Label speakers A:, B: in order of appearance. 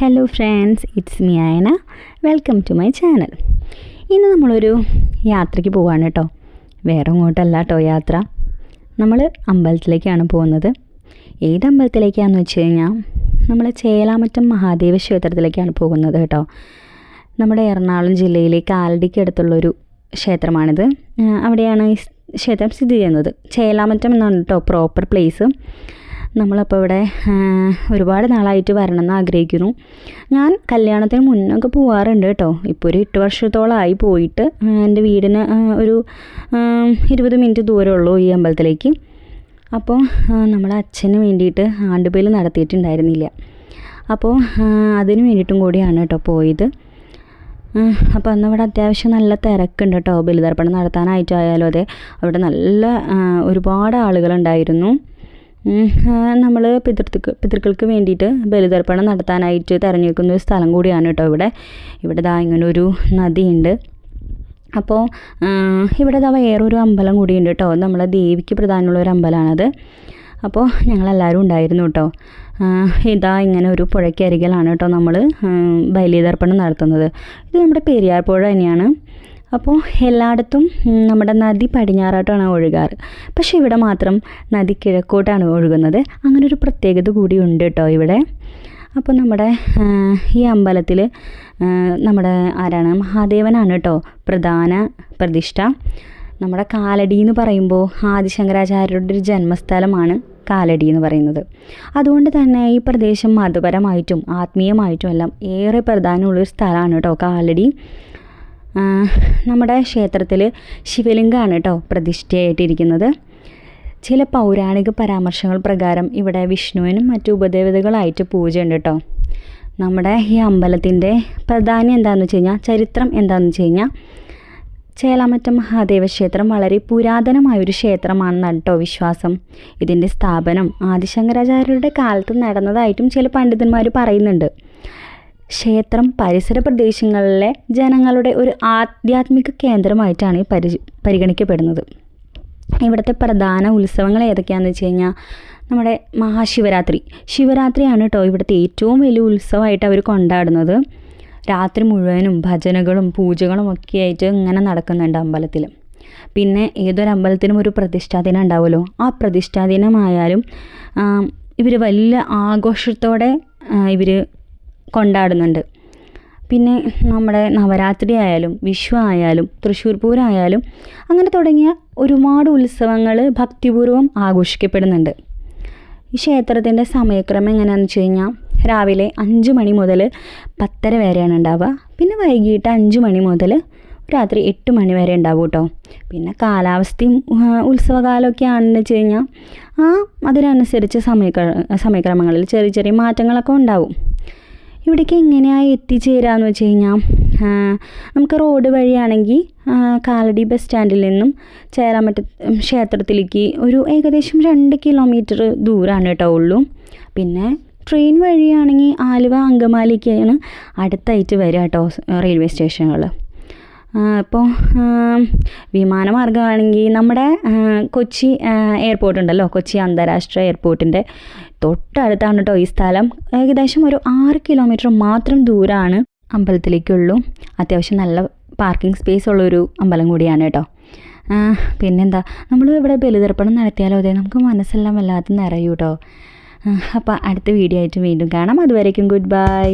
A: Hello friends, it's me Ayana. Welcome to my channel. ഇന്ന് നമ്മളൊരു യാത്രയ്ക്ക് പോവാണ് കേട്ടോ. വേറെ അങ്ങോട്ടല്ല കേട്ടോ യാത്ര. നമ്മൾ അമ്പലത്തിലേക്കാണ് പോകുന്നത്. ഏത് അമ്പലത്തിലേക്കാണെന്ന് വെച്ച് കഴിഞ്ഞാൽ നമ്മൾ ചേലാമറ്റം മഹാദേവ ക്ഷേത്രത്തിലേക്കാണ് പോകുന്നത് കേട്ടോ. നമ്മുടെ എറണാകുളം ജില്ലയിലെ കാലടിക്ക് അടുത്തുള്ളൊരു ക്ഷേത്രമാണിത്. അവിടെയാണ് ഈ ക്ഷേത്രം സ്ഥിതി ചെയ്യുന്നത്. ചേലാമറ്റം എന്നാണ് കേട്ടോ പ്രോപ്പർ പ്ലേസ്. നമ്മളപ്പോൾ ഇവിടെ ഒരുപാട് നാളായിട്ട് വരണമെന്ന് ആഗ്രഹിക്കുന്നു. ഞാൻ കല്യാണത്തിന് മുന്നൊക്കെ പോവാറുണ്ട് കേട്ടോ. ഇപ്പോൾ ഒരു 8 വർഷത്തോളമായി പോയിട്ട്. എൻ്റെ വീടിന് ഒരു 20 മിനിറ്റ് ദൂരമുള്ളൂ ഈ അമ്പലത്തിലേക്ക്. അപ്പോൾ നമ്മളെ അച്ഛന് വേണ്ടിയിട്ട് ആണ്ടുബലി നടത്തിയിട്ടുണ്ടായിരുന്നില്ല. അപ്പോൾ അതിന് വേണ്ടിയിട്ടും കൂടിയാണ് കേട്ടോ പോയത്. അപ്പോൾ അന്ന് അവിടെ അത്യാവശ്യം നല്ല തിരക്കുണ്ട് കേട്ടോ. ബലിതർപ്പണം നടത്താനായിട്ടായാലും അതെ, അവിടെ നല്ല ഒരുപാട് ആളുകളുണ്ടായിരുന്നു. നമ്മൾ പിതൃക്കൾക്ക് വേണ്ടിയിട്ട് ബലിതർപ്പണം നടത്താനായിട്ട് തിരഞ്ഞെടുക്കുന്ന ഒരു സ്ഥലം കൂടിയാണ് കേട്ടോ ഇവിടെ ദാ ഇങ്ങനെ ഒരു നദിയുണ്ട്. അപ്പോൾ ഇവിടെ ദാ വേറൊരു അമ്പലം കൂടിയുണ്ട് കേട്ടോ. നമ്മളെ ദേവിക്ക് പ്രധാനമുള്ളൊരു അമ്പലമാണത്. അപ്പോൾ ഞങ്ങളെല്ലാവരും ഉണ്ടായിരുന്നു കേട്ടോ. ഇതാ ഇങ്ങനെ ഒരു പുഴയ്ക്കരികിലാണ് കേട്ടോ നമ്മൾ ബലിതർപ്പണം നടത്തുന്നത്. ഇത് നമ്മുടെ പെരിയാർ പുഴ തന്നെയാണ്. അപ്പോൾ എല്ലായിടത്തും നമ്മുടെ നദി പടിഞ്ഞാറായിട്ടാണ് ഒഴുകാറ്. പക്ഷേ ഇവിടെ മാത്രം നദി കിഴക്കോട്ടാണ് ഒഴുകുന്നത്. അങ്ങനെ ഒരു പ്രത്യേകത കൂടി ഉണ്ട് കേട്ടോ ഇവിടെ. അപ്പോൾ നമ്മുടെ ഈ അമ്പലത്തിൽ നമ്മുടെ ആരാണ്, മഹാദേവനാണ് കേട്ടോ പ്രധാന പ്രതിഷ്ഠ. നമ്മുടെ കാലടി എന്ന് പറയുമ്പോൾ ആദിശങ്കരാചാര്യരുടെ ഒരു ജന്മസ്ഥലമാണ് കാലടി എന്ന് പറയുന്നത്. അതുകൊണ്ട് തന്നെ ഈ പ്രദേശം മതപരമായിട്ടും ആത്മീയമായിട്ടും എല്ലാം ഏറെ പ്രധാനമുള്ളൊരു സ്ഥലമാണ് കേട്ടോ കാലടി. നമ്മുടെ ക്ഷേത്രത്തിൽ ശിവലിംഗമാണ് കേട്ടോ പ്രതിഷ്ഠയായിട്ടിരിക്കുന്നത്. ചില പൗരാണിക പരാമർശങ്ങൾ പ്രകാരം ഇവിടെ വിഷ്ണുവിനും മറ്റു ഉപദേവതകളായിട്ട് പൂജയുണ്ട് കേട്ടോ. നമ്മുടെ ഈ അമ്പലത്തിൻ്റെ പ്രാധാന്യം എന്താണെന്ന് വെച്ച് കഴിഞ്ഞാൽ, ചരിത്രം എന്താണെന്ന് വെച്ച് കഴിഞ്ഞാൽ, ചേലാമറ്റം മഹാദേവ ക്ഷേത്രം വളരെ പുരാതനമായൊരു ക്ഷേത്രമാണെന്നാണ് കേട്ടോ വിശ്വാസം. ഇതിൻ്റെ സ്ഥാപനം ആദിശങ്കരാചാര്യരുടെ കാലത്ത് നടന്നതായിട്ടും ചില പണ്ഡിതന്മാർ പറയുന്നുണ്ട്. ക്ഷേത്രം പരിസര പ്രദേശങ്ങളിലെ ജനങ്ങളുടെ ഒരു ആധ്യാത്മിക കേന്ദ്രമായിട്ടാണ് പരിഗണിക്കപ്പെടുന്നത്. ഇവിടുത്തെ പ്രധാന ഉത്സവങ്ങൾ ഏതൊക്കെയാണെന്ന് വെച്ച് കഴിഞ്ഞാൽ, നമ്മുടെ ശിവരാത്രിയാണ് കേട്ടോ ഇവിടുത്തെ ഏറ്റവും വലിയ ഉത്സവമായിട്ട് അവർ കൊണ്ടാടുന്നത്. രാത്രി മുഴുവനും ഭജനകളും പൂജകളും ഒക്കെ ആയിട്ട് ഇങ്ങനെ നടക്കുന്നുണ്ട് അമ്പലത്തിൽ. പിന്നെ ഏതൊരു അമ്പലത്തിനും ഒരു പ്രതിഷ്ഠാദിനം ഉണ്ടാവുമല്ലോ. ആ പ്രതിഷ്ഠാദിനമായാലും ഇവർ വലിയ ആഘോഷത്തോടെ ഇവർ കൊണ്ടാടുന്നുണ്ട്. പിന്നെ നമ്മുടെ നവരാത്രി ആയാലും വിഷു ആയാലും തൃശ്ശൂർ പൂരമായാലും അങ്ങനെ തുടങ്ങിയ ഒരുപാട് ഉത്സവങ്ങൾ ഭക്തിപൂർവ്വം ആഘോഷിക്കപ്പെടുന്നുണ്ട്. ഈ ക്ഷേത്രത്തിൻ്റെ സമയക്രമം എങ്ങനെയാണെന്ന് വെച്ച് കഴിഞ്ഞാൽ, രാവിലെ 5 മണി മുതൽ 10:30 വരെയാണ് ഉണ്ടാവുക. പിന്നെ വൈകിട്ട് 5 മണി മുതൽ രാത്രി 8 മണി വരെ ഉണ്ടാവും കേട്ടോ. പിന്നെ കാലാവസ്ഥയും ഉത്സവകാലമൊക്കെ ആണെന്ന് വെച്ച് കഴിഞ്ഞാൽ അതിനനുസരിച്ച് സമയക്രമങ്ങളിൽ ചെറിയ ചെറിയ മാറ്റങ്ങളൊക്കെ ഉണ്ടാവും. ഇവിടേക്ക് എങ്ങനെയാണ് എത്തിച്ചേരാന്ന് വെച്ച് കഴിഞ്ഞാൽ, നമുക്ക് റോഡ് വഴിയാണെങ്കിൽ കാലടി ബസ് സ്റ്റാൻഡിൽ നിന്നും ചേലാമറ്റം ക്ഷേത്രത്തിലേക്ക് ഒരു ഏകദേശം 2 കിലോമീറ്റർ ദൂരമാണ് കേട്ടോ ഉള്ളൂ. പിന്നെ ട്രെയിൻ വഴിയാണെങ്കിൽ ആലുവ അങ്കമാലിക്കാണ് അടുത്തായിട്ട് വരിക കേട്ടോ റെയിൽവേ സ്റ്റേഷനുകൾ. ഇപ്പോൾ വിമാനമാർഗ്ഗമാണെങ്കിൽ നമ്മുടെ കൊച്ചി എയർപോർട്ട് ഉണ്ടല്ലോ, കൊച്ചി അന്താരാഷ്ട്ര എയർപോർട്ടിൻ്റെ തൊട്ടടുത്താണ് കേട്ടോ ഈ സ്ഥലം. ഏകദേശം ഒരു 6 കിലോമീറ്റർ മാത്രം ദൂരമാണ് അമ്പലത്തിലേക്കുള്ളൂ. അത്യാവശ്യം നല്ല പാർക്കിംഗ് സ്പേസ് ഉള്ളൊരു അമ്പലം കൂടിയാണ് കേട്ടോ. പിന്നെന്താ, നമ്മൾ ഇവിടെ ബലിതർപ്പണം നടത്തിയാലോ അതെ നമുക്ക് മനസ്സെല്ലാം വല്ലാതെ നിറയൂ കേട്ടോ. അപ്പോൾ അടുത്ത വീഡിയോ ആയിട്ട് വീണ്ടും കാണാം. അതുവരേക്കും ഗുഡ് ബൈ.